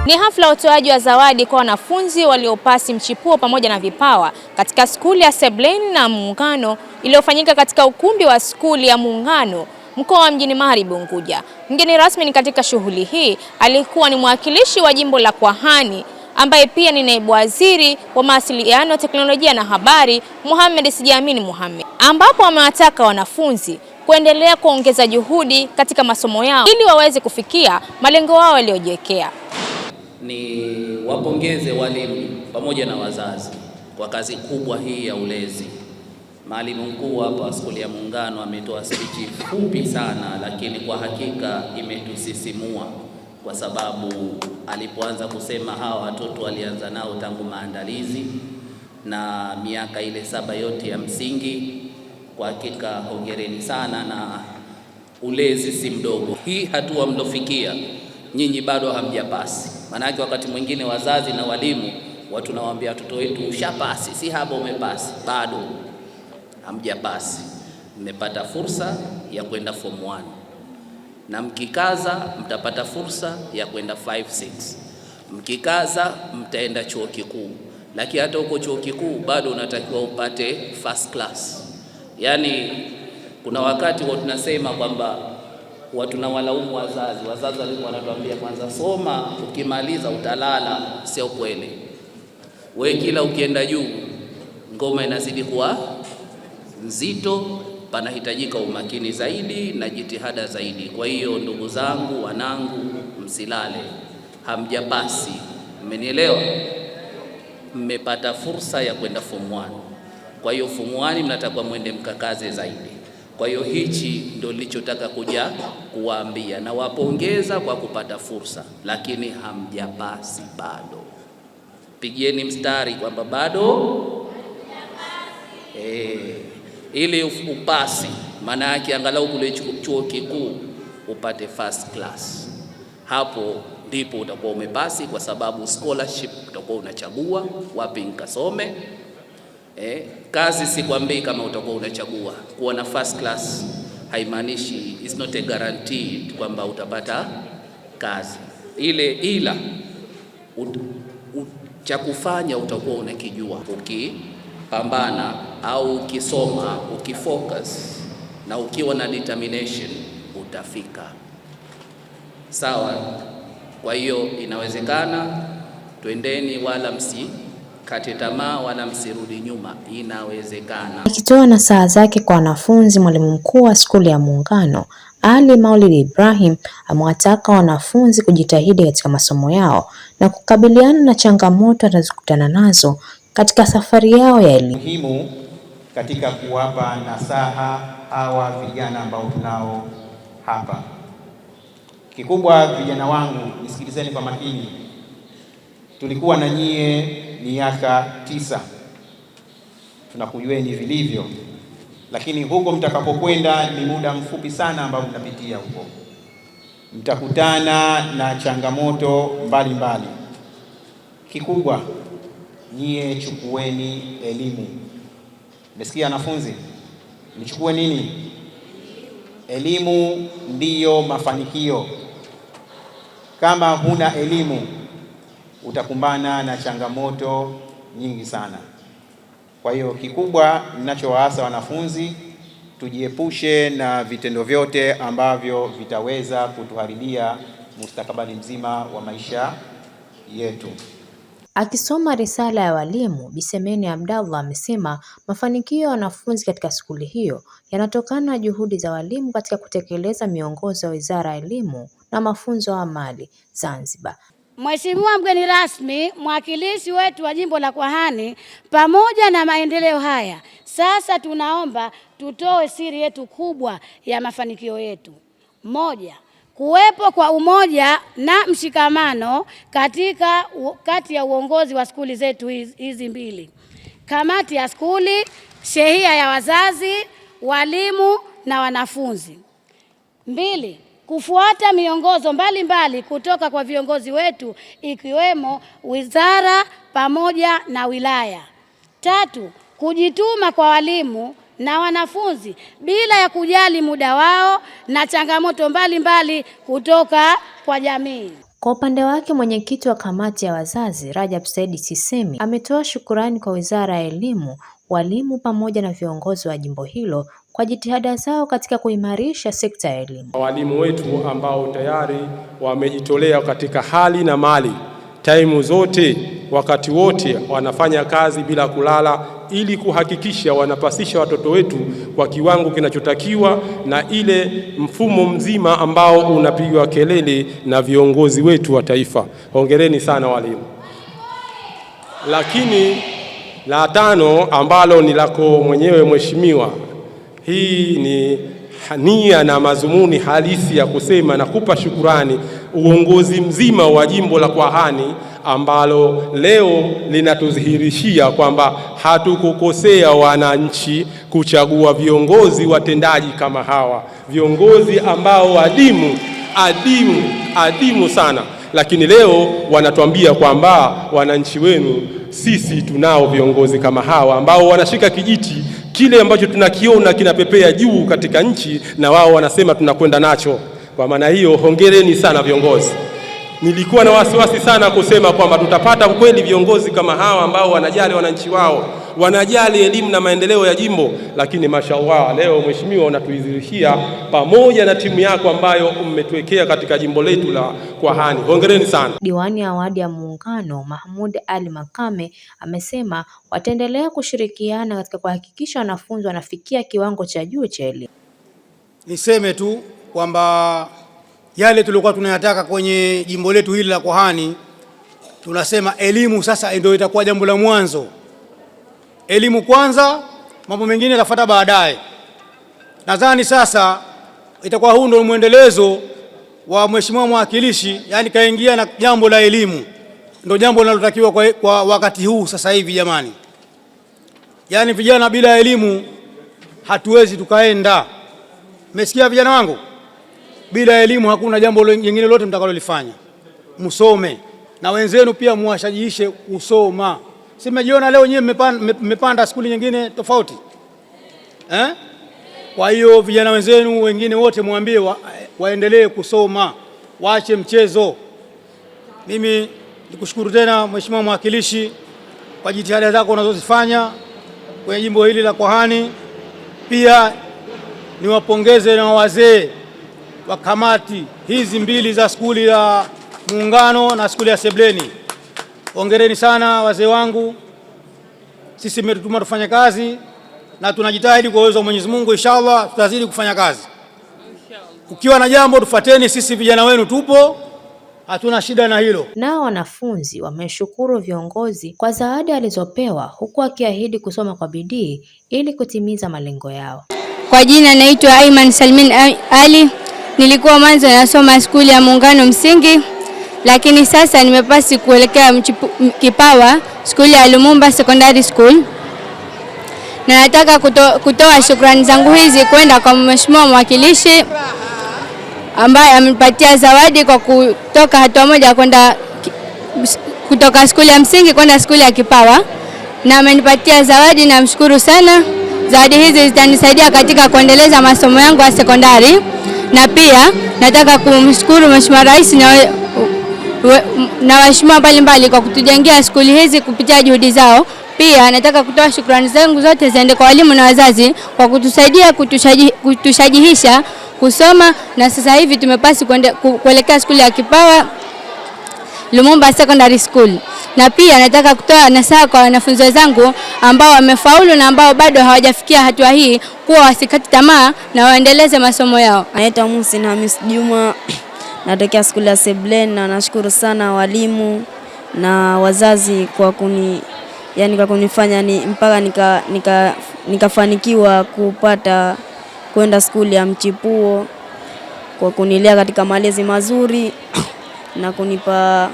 Ni hafla ya utoaji wa zawadi kwa wanafunzi waliopasi mchipuo pamoja na vipawa katika skuli ya Sebleni na Muungano iliyofanyika katika ukumbi wa skuli ya Muungano mkoa wa Mjini Magharibi Unguja. Mgeni rasmi katika shughuli hii alikuwa ni mwakilishi wa jimbo la Kwahani ambaye pia ni naibu waziri wa mawasiliano, teknolojia na habari, Mohamed Sijaamini Mohamed, ambapo amewataka wanafunzi kuendelea kuongeza juhudi katika masomo yao ili waweze kufikia malengo yao waliojiwekea. Ni wapongeze walimu pamoja na wazazi kwa kazi kubwa hii ya ulezi. Mwalimu mkuu hapa skuli ya Muungano ametoa speech fupi sana, lakini kwa hakika imetusisimua kwa sababu alipoanza kusema hawa watoto walianza nao tangu maandalizi na miaka ile 7 yote ya msingi. Kwa hakika hongereni sana, na ulezi si mdogo. Hii hatua mlofikia nyinyi bado hamjapasi. Maanake wakati mwingine wazazi na walimu watu nawaambia watoto wetu ushapasi, si haba umepasi, bado hamjapasi. Mmepata fursa ya kwenda form 1 na mkikaza mtapata fursa ya kwenda 5, 6. Mkikaza mtaenda chuo kikuu, lakini hata huko chuo kikuu bado unatakiwa upate first class. Yaani kuna wakati watu tunasema kwamba watu na walaumu wazazi walikuwa wanatuambia kwanza soma, ukimaliza utalala. Sio kweli. Wewe kila ukienda juu ngoma inazidi kuwa nzito, panahitajika umakini zaidi na jitihada zaidi. Kwa hiyo ndugu zangu, wanangu, msilale, hamjapasi. Mmenielewa? Mmepata fursa ya kwenda form 1. Kwa hiyo form 1 mnatakiwa mwende mkakaze zaidi. Kwa hiyo hichi ndio nilichotaka kuja kuwaambia, na wapongeza kwa kupata fursa, lakini hamjapasi bado. Pigieni mstari kwamba bado ili upasi, maana yake angalau kule chuo kikuu upate first class. Hapo ndipo utakuwa umepasi, kwa sababu scholarship utakuwa unachagua wapi nikasome. Kazi sikwambii kama utakuwa unachagua. Kuwa na first class haimaanishi, is not a guaranteed kwamba utapata kazi ile, ila cha kufanya utakuwa unakijua. Ukipambana au ukisoma, ukifocus na ukiwa na determination utafika. Sawa? Kwa hiyo inawezekana, twendeni, wala msikate tamaa wala msirudi nyuma, inawezekana. Akitoa nasaha zake kwa wanafunzi, mwalimu mkuu wa skuli ya Muungano Ali Maulid Ibrahim amewataka wanafunzi kujitahidi katika masomo yao na kukabiliana na changamoto wanazokutana nazo katika safari yao ya elimu. Muhimu katika kuwapa nasaha hawa vijana ambao tunao hapa. Kikubwa, vijana wangu, nisikilizeni kwa makini. Tulikuwa na nyie miaka 9, tunakujueni vilivyo, lakini huko mtakapokwenda ni muda mfupi sana ambao mtapitia huko. Mtakutana na changamoto mbalimbali. Kikubwa, nyie chukueni elimu. Mmesikia wanafunzi? Mchukue nini? Elimu ndiyo mafanikio. Kama huna elimu utakumbana na changamoto nyingi sana. Kwa hiyo kikubwa ninachowaasa wanafunzi, tujiepushe na vitendo vyote ambavyo vitaweza kutuharibia mustakabali mzima wa maisha yetu. Akisoma risala ya walimu, Bi Semeni Abdallah amesema mafanikio ya wanafunzi katika skuli hiyo yanatokana na juhudi za walimu katika kutekeleza miongozo ya Wizara ya Elimu na Mafunzo ya Amali Zanzibar. Mheshimiwa mgeni rasmi, mwakilishi wetu wa jimbo la Kwahani, pamoja na maendeleo haya, sasa tunaomba tutoe siri yetu kubwa ya mafanikio yetu. 1, kuwepo kwa umoja na mshikamano kati ya uongozi wa skuli zetu hizi mbili: kamati ya skuli, shehia ya wazazi, walimu na wanafunzi. 2, kufuata miongozo mbalimbali kutoka kwa viongozi wetu ikiwemo wizara pamoja na wilaya. 3, kujituma kwa walimu na wanafunzi bila ya kujali muda wao na changamoto mbalimbali kutoka kwa jamii. Kwa upande wake, mwenyekiti wa kamati ya wazazi Rajab Said Sisemi ametoa shukurani kwa Wizara ya Elimu, walimu pamoja na viongozi wa jimbo hilo kwa jitihada zao katika kuimarisha sekta ya elimu. Walimu wetu ambao tayari wamejitolea katika hali na mali, taimu zote, wakati wote wanafanya kazi bila kulala ili kuhakikisha wanapasisha watoto wetu kwa kiwango kinachotakiwa na ile mfumo mzima ambao unapigwa kelele na viongozi wetu wa taifa. Hongereni sana walimu. Lakini la tano ambalo ni lako mwenyewe mheshimiwa, hii ni nia na mazumuni halisi ya kusema na kupa shukurani uongozi mzima wa jimbo la Kwahani ambalo leo linatudhihirishia kwamba hatukukosea wananchi kuchagua viongozi watendaji kama hawa, viongozi ambao adimu sana, lakini leo wanatuambia kwamba wananchi wenu, sisi tunao viongozi kama hawa ambao wanashika kijiti kile ambacho tunakiona kinapepea juu katika nchi, na wao wanasema tunakwenda nacho. Kwa maana hiyo, hongereni sana viongozi. Nilikuwa na wasiwasi sana kusema kwamba tutapata kweli viongozi kama hawa ambao wanajali wananchi wao, wanajali elimu na maendeleo ya jimbo, lakini mashallah leo mheshimiwa unatuidhirishia pamoja na timu yako ambayo mmetuwekea katika jimbo letu la Kwahani. Hongereni sana. Diwani ya wadi ya Muungano Mahmud Ali Makame amesema wataendelea kushirikiana katika kuhakikisha wanafunzi wanafikia kiwango cha juu cha elimu. Niseme tu kwamba yale tulikuwa tunayataka kwenye jimbo letu hili la Kwahani, tunasema elimu sasa ndio itakuwa jambo la mwanzo. Elimu kwanza, mambo mengine yatafuata baadaye. Nadhani sasa itakuwa huu ndio muendelezo wa mheshimiwa mwakilishi, yani kaingia na jambo la elimu. Ndio jambo linalotakiwa kwa wakati huu sasa hivi jamani. Yani vijana bila elimu hatuwezi tukaenda. Mmesikia vijana wangu? Bila elimu hakuna jambo lingine lote mtakalolifanya. Msome na wenzenu pia muwashajiishe kusoma. Si mmejiona leo nyewe mmepanda skuli nyingine tofauti? Kwa hiyo vijana wenzenu wengine wote muambie waendelee kusoma, waache mchezo. Mimi nikushukuru tena mheshimiwa mwakilishi kwa jitihada zako unazozifanya kwenye jimbo hili la Kwahani. Pia niwapongeze na wazee wa kamati hizi mbili za skuli ya Muungano na skuli ya Sebleni. Hongereni sana wazee wangu. Sisi mmetutuma tufanye kazi na tunajitahidi kwa uwezo wa Mwenyezi Mungu, inshallah tutazidi kufanya kazi. Ukiwa na jambo tufuateni, sisi vijana wenu tupo, hatuna shida na hilo. Nao wanafunzi wameshukuru viongozi kwa zawadi alizopewa, huku akiahidi kusoma kwa bidii ili kutimiza malengo yao. Kwa jina naitwa Aiman Salmin Ali. Nilikuwa mwanzo nasoma skuli ya Muungano msingi, lakini sasa nimepasi kuelekea Kipawa, skuli ya Lumumba Secondary School. Na nataka kutoa shukrani zangu hizi kwenda kwa mheshimiwa mwakilishi ambaye amepatia zawadi kwa kutoka hatua moja kwenda kutoka skuli ya msingi kwenda skuli ya Kipawa, na amenipatia zawadi, na mshukuru sana. Zawadi hizi zitanisaidia katika kuendeleza masomo yangu ya sekondari, na pia nataka kumshukuru Mheshimiwa Rais na waheshimiwa mbalimbali kwa kutujengea skuli hizi kupitia juhudi zao. Pia nataka kutoa shukrani zangu zote ziende kwa walimu na wazazi kwa kutusaidia kutushajihisha kusoma, na sasa hivi tumepasi kuelekea skuli ya Kipawa Lumumba Secondary School. Na pia nataka kutoa nasaha kwa wanafunzi wenzangu ambao wamefaulu na ambao bado hawajafikia hatua hii, kuwa wasikate tamaa na waendeleze masomo yao. Naitwa Muhsin Hamis Juma, natokea skuli ya Sebleni, na nashukuru sana walimu na wazazi kwa kunifanya mpaka nikafanikiwa kupata kwenda skuli ya mchipuo, kwa kunilea katika malezi mazuri na kunipa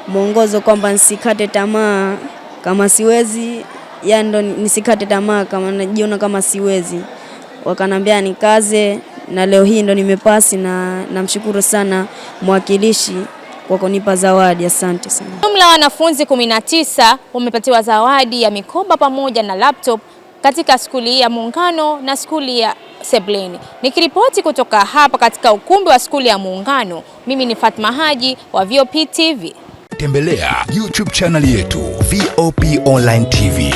mwongozo kwamba nisikate tamaa kama siwezi, ndo nisikate tamaa kama najiona kama siwezi. Wakanambia nikaze, na leo hii ndo nimepasi, na namshukuru sana mwakilishi kwa kunipa zawadi. Asante sana. Jumla wanafunzi 19 wamepatiwa zawadi ya mikoba pamoja na laptop katika skuli ya Muungano na skuli ya Sebleni. Nikiripoti kutoka hapa katika ukumbi wa skuli ya Muungano, mimi ni Fatma Haji wa VOP TV. Tembelea YouTube channel yetu VOP Online TV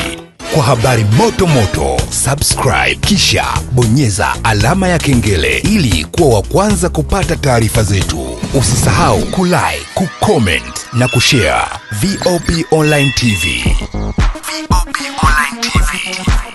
kwa habari moto moto. Subscribe kisha bonyeza alama ya kengele ili kuwa wa kwanza kupata taarifa zetu. Usisahau kulike, kucomment na kushare. VOP Online TV. VOP Online TV.